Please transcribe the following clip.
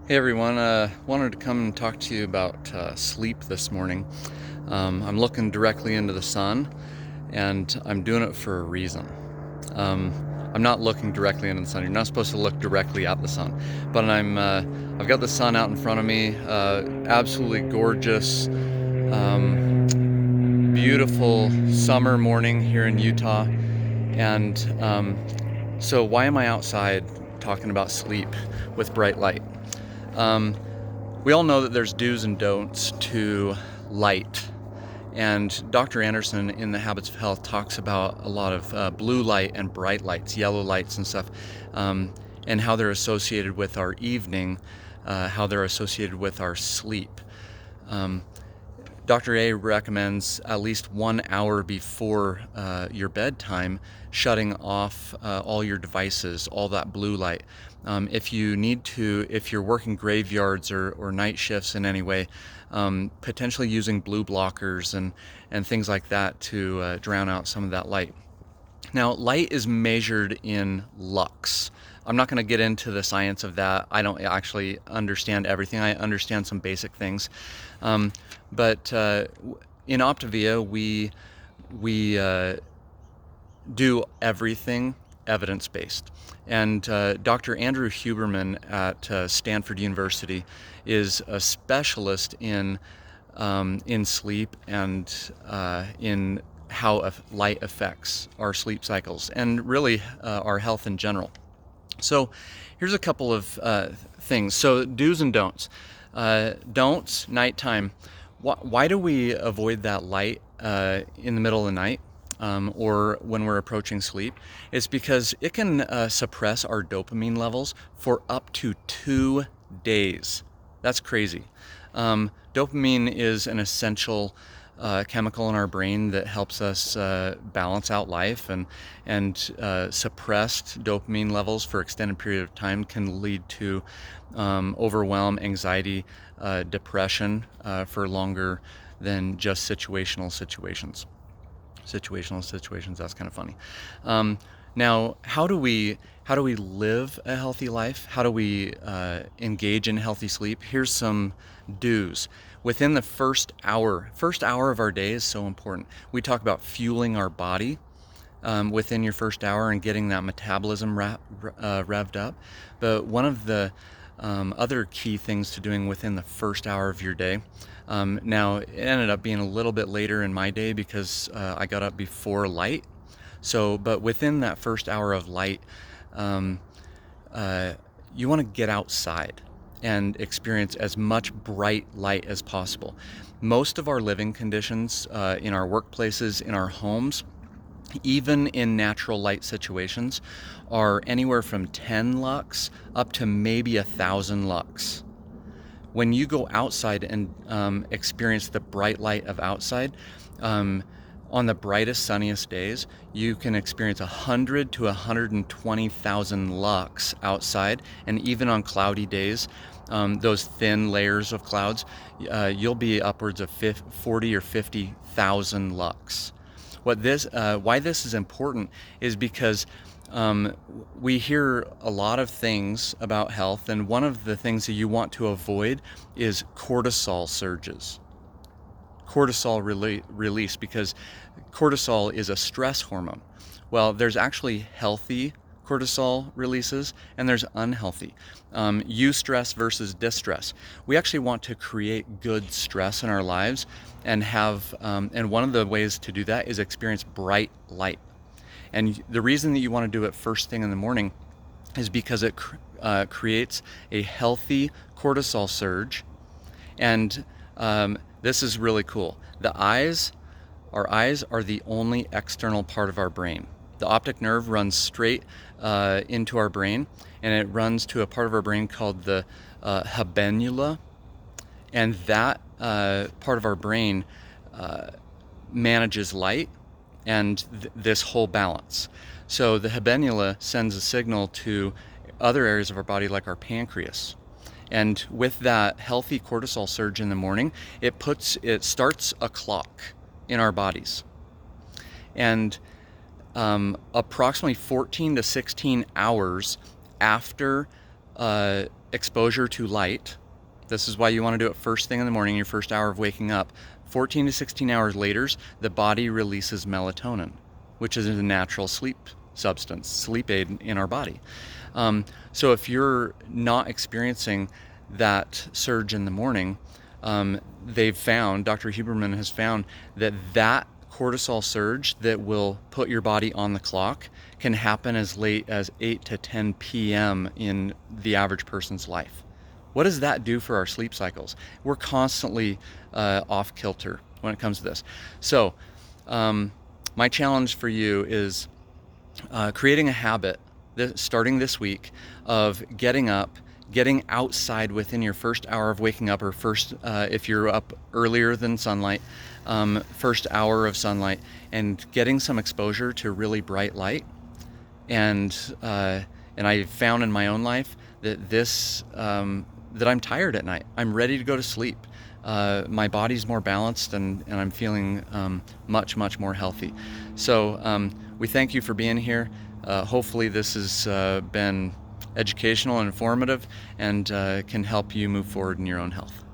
Hey everyone, wanted to come and talk to you about sleep this morning. I'm looking directly into the sun, and I'm doing it for a reason. Um, I'm not looking directly into the sun. You're not supposed to look directly at the sun, but I've got the sun out in front of me. Absolutely gorgeous, beautiful summer morning here in Utah, and so why am I outside talking about sleep with bright light? Um, We all know that there's do's and don'ts to light. And Dr. Anderson in The Habits of Health talks about a lot of blue light and bright lights, yellow lights and stuff, um, and how they're associated with our evening, how they're associated with our sleep. Um, Dr. A recommends at least 1 hour before your bedtime shutting off all your devices, all that blue light. If you need to, if you're working graveyards or night shifts in any way, potentially using blue blockers and things like that to drown out some of that light. Now, light is measured in lux. I'm not going to get into the science of that. I don't actually understand everything. I understand some basic things. Um, but in Optavia, we do everything evidence-based. And Dr. Andrew Huberman at Stanford University is a specialist in sleep and in how light affects our sleep cycles and really our health in general. So here's a couple of things. So do's and don'ts. Don'ts, nighttime. Why do we avoid that light in the middle of the night or when we're approaching sleep? It's because it can suppress our dopamine levels for up to 2 days. That's crazy. Dopamine is an essential chemical in our brain that helps us balance out life, and suppressed dopamine levels for extended period of time can lead to overwhelm, anxiety, depression for longer than just situational situations. Situational situations. That's kind of funny. Now, how do we live a healthy life? How do we engage in healthy sleep? Here's some do's. Within the first hour of our day is so important. We talk about fueling our body within your first hour and getting that metabolism revved up. But one of the other key things to doing within the first hour of your day. Now, it ended up being a little bit later in my day because I got up before light. So, but within that first hour of light, um, you want to get outside and experience as much bright light as possible. Most of our living conditions in our workplaces, in our homes, even in natural light situations, are anywhere from 10 lux up to maybe 1,000 lux. When you go outside and experience the bright light of outside, um, on the brightest, sunniest days, you can experience 100 to 120,000 lux outside, and even on cloudy days, those thin layers of clouds, you'll be upwards of 40 or 50,000 lux. Why this is important is because we hear a lot of things about health, and one of the things that you want to avoid is cortisol surges, release, because cortisol is a stress hormone. Well, there's actually healthy cortisol releases and there's unhealthy. Eustress versus distress. We actually want to create good stress in our lives and and one of the ways to do that is experience bright light. And the reason that you want to do it first thing in the morning is because it creates a healthy cortisol surge. And this is really cool. Our eyes are the only external part of our brain. The optic nerve runs straight into our brain, and it runs to a part of our brain called the habenula. And that part of our brain manages light and this whole balance. So the habenula sends a signal to other areas of our body like our pancreas. And with that healthy cortisol surge in the morning, it starts a clock in our bodies. And approximately 14 to 16 hours after exposure to light, this is why you want to do it first thing in the morning, your first hour of waking up, 14 to 16 hours later, the body releases melatonin, which is a natural sleep substance, sleep aid in our body. So if you're not experiencing that surge in the morning, they've found, Dr. Huberman has found, that cortisol surge that will put your body on the clock can happen as late as 8 to 10 p.m. in the average person's life. What does that do for our sleep cycles? We're constantly off kilter when it comes to this. So my challenge for you is creating a habit starting this week of getting up, getting outside within your first hour of waking up, or first, if you're up earlier than sunlight, first hour of sunlight, and getting some exposure to really bright light. And I found in my own life that that I'm tired at night. I'm ready to go to sleep. My body's more balanced, and I'm feeling much more healthy. So we thank you for being here. Hopefully this has been educational and informative, and can help you move forward in your own health.